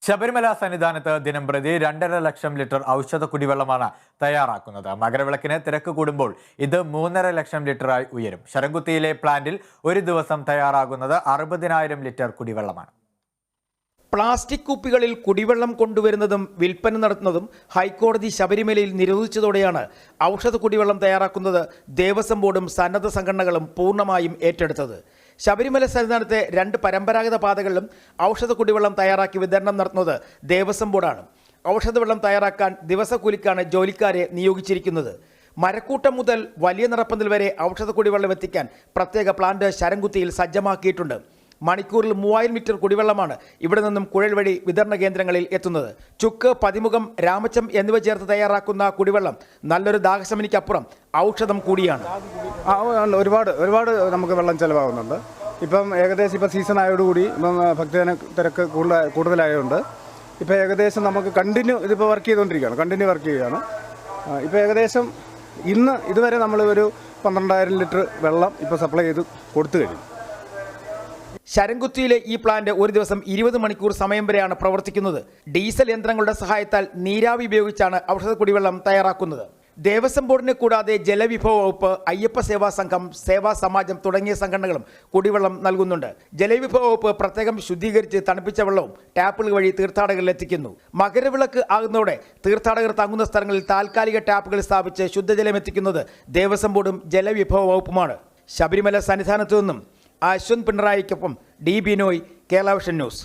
ശബരിമല സന്നിധാനത്ത് ദിനംപ്രതി 2.5 ലക്ഷം ലിറ്റർ ഔഷധ കുടിവെള്ളമാണ് തയ്യാറാക്കുന്നത്. മകരവിളക്കിന് തിരക്ക് കൂടുമ്പോൾ ഇത് 3.5 ലക്ഷം ലിറ്ററായി ഉയരും. ശരംകുത്തിയിലെ പ്ലാന്റിൽ ഒരു ദിവസം തയ്യാറാകുന്നത് 60,000 ലിറ്റർ കുടിവെള്ളമാണ്. പ്ലാസ്റ്റിക് കുപ്പികളിൽ കുടിവെള്ളം കൊണ്ടുവരുന്നതും വിൽപ്പന നടത്തുന്നതും ഹൈക്കോടതി ശബരിമലയിൽ നിരോധിച്ചതോടെയാണ് ഔഷധ കുടിവെള്ളം തയ്യാറാക്കുന്നത് ദേവസ്വം ബോർഡും സന്നദ്ധ സംഘടനകളും പൂർണ്ണമായും ഏറ്റെടുത്തത്. ശബരിമല സന്നിധാനത്തെ 2 പരമ്പരാഗത പാതകളിലും ഔഷധ കുടിവെള്ളം തയ്യാറാക്കി വിതരണം നടത്തുന്നത് ദേവസ്വം ബോർഡാണ്. ഔഷധവെള്ളം തയ്യാറാക്കാൻ ദിവസക്കൂലിക്കാണ് ജോലിക്കാരെ നിയോഗിച്ചിരിക്കുന്നത്. മരക്കൂട്ടം മുതൽ വലിയ നിറപ്പന്തൽ വരെ ഔഷധ കുടിവെള്ളം എത്തിക്കാൻ പ്രത്യേക പ്ലാന്റ് ശരംകുത്തിയിൽ സജ്ജമാക്കിയിട്ടുണ്ട്. മണിക്കൂറിൽ 3000 ലിറ്റർ കുടിവെള്ളമാണ് ഇവിടെ നിന്നും കുഴൽ വഴി വിതരണ കേന്ദ്രങ്ങളിൽ എത്തുന്നത്. ചുക്ക്, പതിമുഖം, രാമച്ചം എന്നിവ ചേർത്ത് തയ്യാറാക്കുന്ന കുടിവെള്ളം നല്ലൊരു ദാഹശമനിക്കപ്പുറം ഔഷധം കൂടിയാണ്. ഒരുപാട് നമുക്ക് വെള്ളം ചിലവാകുന്നുണ്ട്. ഇപ്പം ഏകദേശം സീസൺ ആയതോടുകൂടി ഇപ്പം ഭക്തജന തിരക്ക് കൂടുതലായതുകൊണ്ട് ഇപ്പോൾ ഏകദേശം നമുക്ക് കണ്ടിന്യൂ ഇതിപ്പോൾ വർക്ക് ചെയ്യുകയാണ്. ഇപ്പോൾ ഏകദേശം ഇതുവരെ നമ്മൾ ഒരു 12,000 ലിറ്റർ വെള്ളം ഇപ്പോൾ സപ്ലൈ ചെയ്ത് കൊടുത്തു കഴിഞ്ഞു. ശരംകുത്തിയിലെ ഈ പ്ലാന്റ് ഒരു ദിവസം 20 മണിക്കൂർ സമയം വരെയാണ് പ്രവർത്തിക്കുന്നത്. ഡീസൽ യന്ത്രങ്ങളുടെ സഹായത്താൽ നീരാവി ഉപയോഗിച്ചാണ് ഔഷധ കുടിവെള്ളം തയ്യാറാക്കുന്നത്. ദേവസ്വം ബോർഡിനെ കൂടാതെ ജലവിഭവ വകുപ്പ്, അയ്യപ്പ സേവാ സംഘം, സേവാ സമാജം തുടങ്ങിയ സംഘടനകളും കുടിവെള്ളം നൽകുന്നുണ്ട്. ജലവിഭവ വകുപ്പ് പ്രത്യേകം ശുദ്ധീകരിച്ച് തണുപ്പിച്ച വെള്ളവും ടാപ്പുകൾ വഴി തീർത്ഥാടകരിൽ എത്തിക്കുന്നു. മകരവിളക്ക് ആകുന്നതോടെ തീർത്ഥാടകർ തങ്ങുന്ന സ്ഥലങ്ങളിൽ താൽക്കാലിക ടാപ്പുകൾ സ്ഥാപിച്ച് ശുദ്ധജലം എത്തിക്കുന്നത് ദേവസ്വം ബോർഡും ജലവിഭവ വകുപ്പുമാണ്. ശബരിമല സന്നിധാനത്തു നിന്നും അശ്വന്ത് പിണറായിക്കൊപ്പം D Binoy, Kerala Vision news.